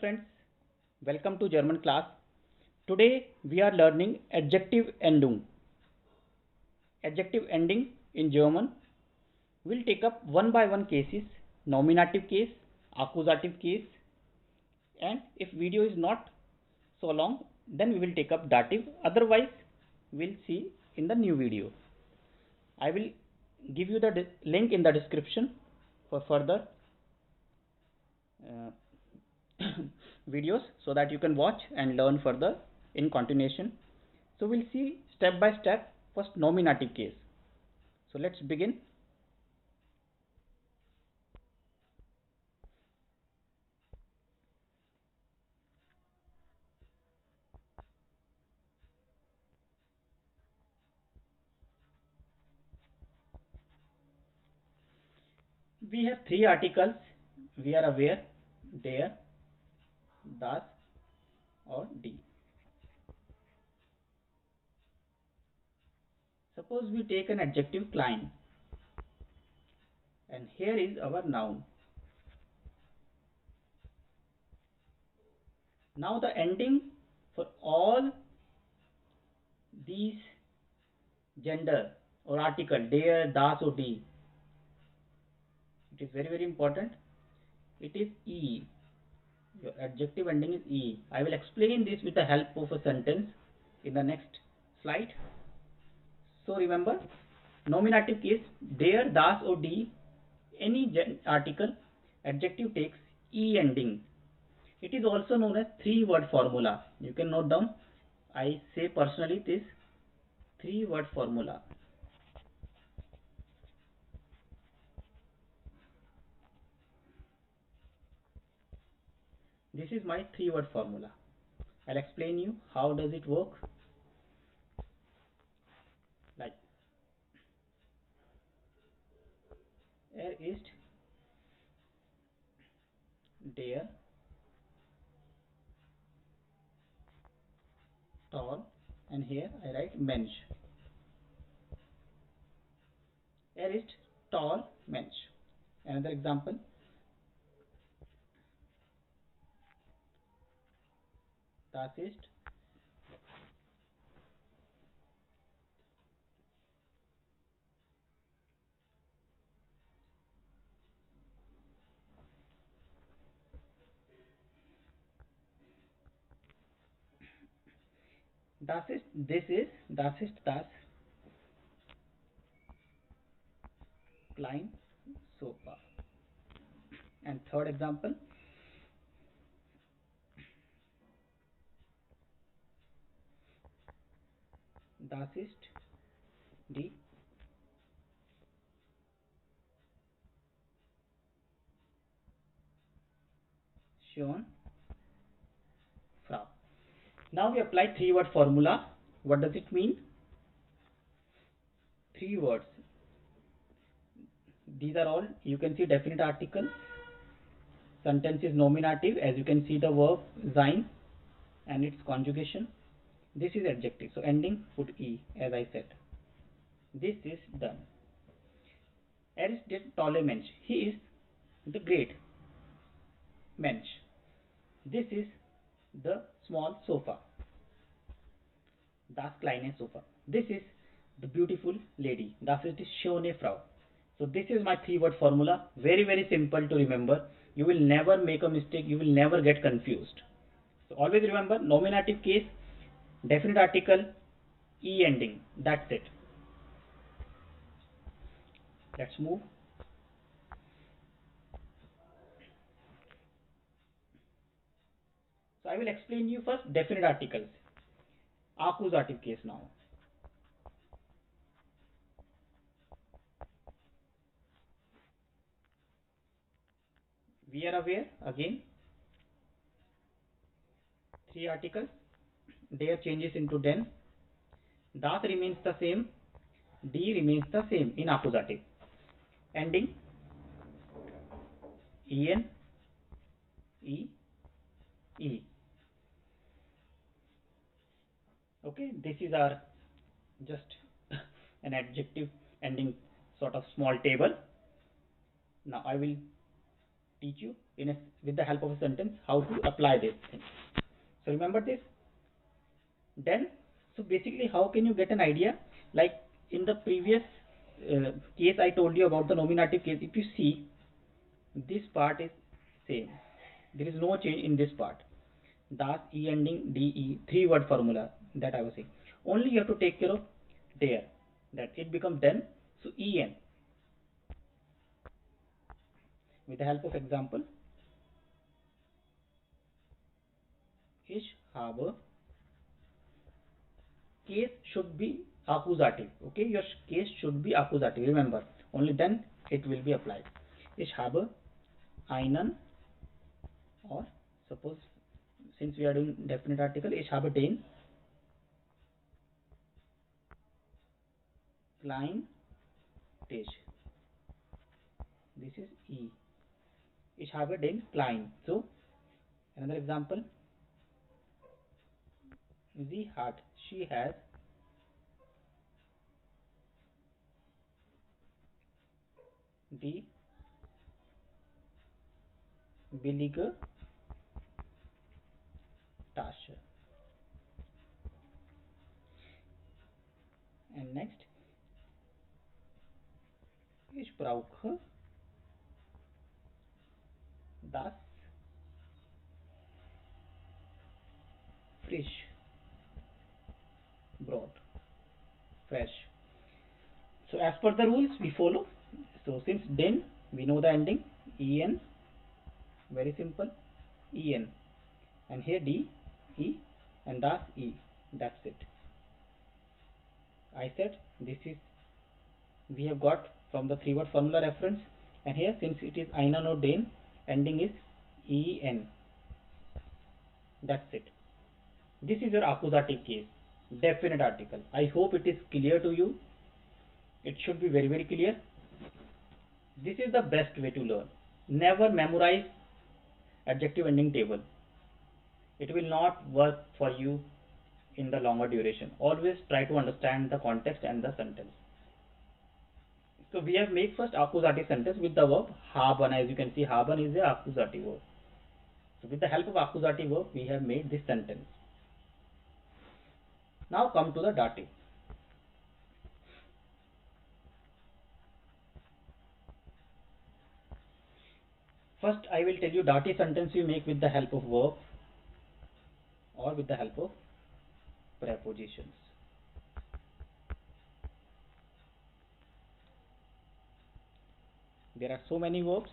friends, welcome to German class. Today we are learning adjective ending. Adjective ending in German. We'll take up one by one cases, nominative case, accusative case, and if video is not so long, then we will take up dative. Otherwise, we'll see in the new video. I will give you the link in the description for further uh, videos so that you can watch and learn further in continuation. So we'll see step by step. First, nominative case. So let's begin. We have three articles. We are aware: der, das, or die. Suppose we take an adjective klein, and here is our noun. Now the ending for all these gender or article, der, das, or die, it is very important. It is e. Your adjective ending is e. I will explain this with the help of a sentence in the next slide. So remember, nominative case, der, das, or die, any article, adjective takes e ending. It is also known as three-word formula. You can note down. I say personally this three-word formula. This is my three-word formula. I'll explain you how does it work. Like, ist der tall, and here I write Mensch. Ist tall Mensch. Another example. Das ist das ist das klein Sofa. And third example, das ist die schöne Frau. Now we apply three-word formula. What does it mean? Three words. These are all, you can see definite article. Sentence is nominative, as you can see the verb sein and its conjugation. This is adjective, so ending put e, as I said. This is done. Er ist der tolle Mensch. He is the great Mensch. This is the small sofa. Das kleine Sofa. This is the beautiful lady. Das ist die schöne Frau. So this is my three-word formula. Very simple to remember. You will never make a mistake. You will never get confused. So always remember, nominative case, definite article, e ending. That's it. Let's move. So I will explain you first definite articles. Accusative case now. We are aware again. Three articles. Der changes into den. Das remains the same. Die remains the same in accusative. Ending en, e, e. Okay, this is our just an adjective ending sort of small table. Now I will teach you with the help of a sentence how to apply this thing. So remember this. Then, so basically, how can you get an idea? Like in the previous case I told you about the nominative case, if you see, this part is same. There is no change in this part. Das E ending DE, 3 word formula that I was saying. Only you have to take care of there, that it becomes then. So EN, with the help of example, ich habe, case should be accusative. Okay, your case should be accusative. Remember, only then it will be applied. Ich habe einen, or suppose since we are doing definite article, ich habe den kleinen Tisch. This is E. Ich habe den kleinen. So another example. Sie hat, she has die billige Tasche. And next, ich brauche das frisch Brot. Fresh. So as per the rules we follow. So since den we know the ending en, very simple, en, and here d, e, and das e. That's it. I said this is we have got from the 3 word formula reference, and here since it is einen or den, ending is en. That's it. This is your accusative case, definite article. I hope it is clear to you. It should be very clear. This is the best way to learn. Never memorize adjective ending table. It will not work for you in the longer duration. Always try to understand the context and the sentence. So we have made first accusative sentence with the verb haben. As you can see, haben is a accusative verb. So with the help of accusative verb, we have made this sentence. Now come to the dative. First, I will tell you dative sentence you make with the help of verb or with the help of prepositions. There are so many verbs.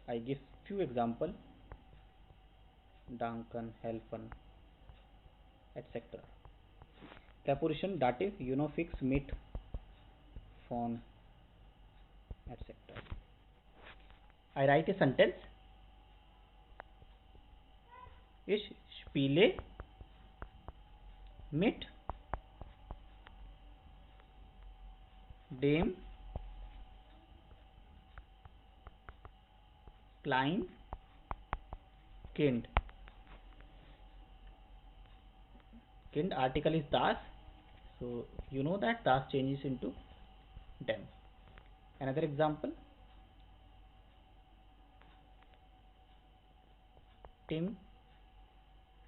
I give few example. Danken, helfen, etc. Preposition dative, fix, mit, von, etc. I write a sentence. Ich spiele mit dem kleinen Kind. Kind article is das. So you know that das changes into dem. Another example. Tim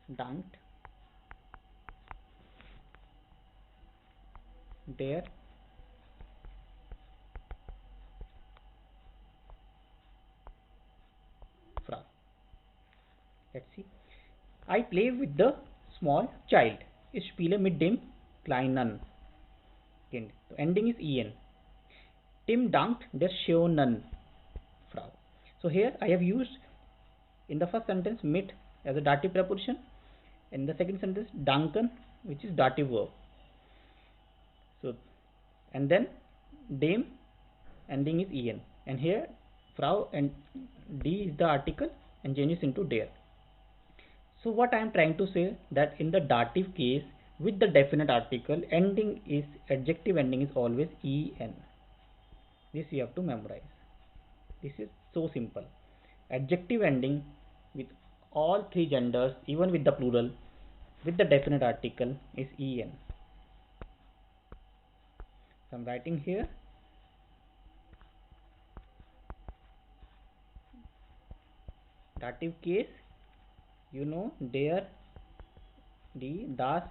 dankt der Frau. Let's see. I play with the small child. Ich spiele mit dem kleinen Kind. So ending is en. Tim dankt der schönen Frau. So here I have used in the first sentence mit as a dative preposition. In the second sentence danken, which is dative verb. So and then dem ending is en, and here Frau and d is the article and changes into der. So what I am trying to say, that in the dative case with the definite article, ending is adjective ending is always en. This you have to memorize. This is so simple. Adjective ending with all 3 genders, even with the plural, with the definite article is en. So I am writing here Dative case, you know, der, die, das,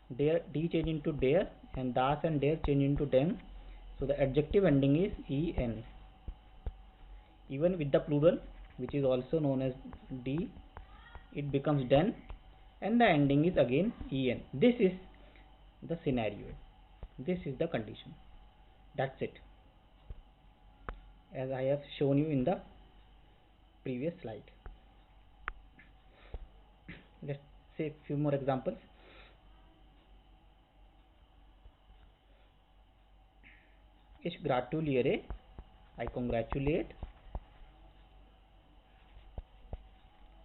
der, die change into der, and das and der change into dem. So the adjective ending is en. Even with the plural, which is also known as d, it becomes den, and the ending is again en. This is the scenario. This is the condition. That's it, as I have shown you in the previous slide. Let's say a few more examples. Ich gratuliere, I congratulate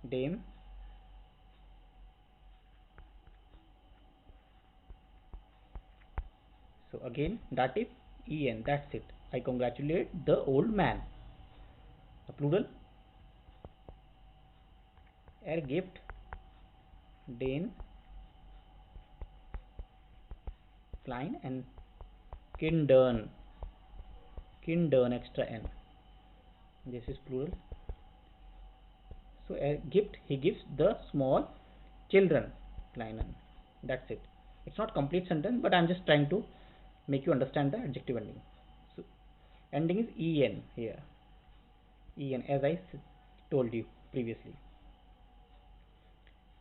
dem so again dative en. That's it. I congratulate the old man. The plural, gibt den kleinen and Kindern, extra n. This is plural. So gibt, he gives the small children, kleinen. That's it. It's not complete sentence, but I'm just trying to make you understand the adjective ending. So ending is en here, en, as I told you previously.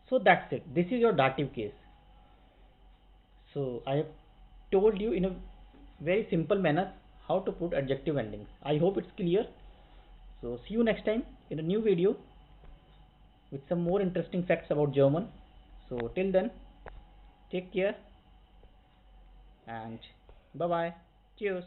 So that's it. This is your dative case. So I have told you in a very simple manner how to put adjective endings. I hope it's clear. So see you next time in a new video with some more interesting facts about German. So till then, take care and bye bye. Cheers.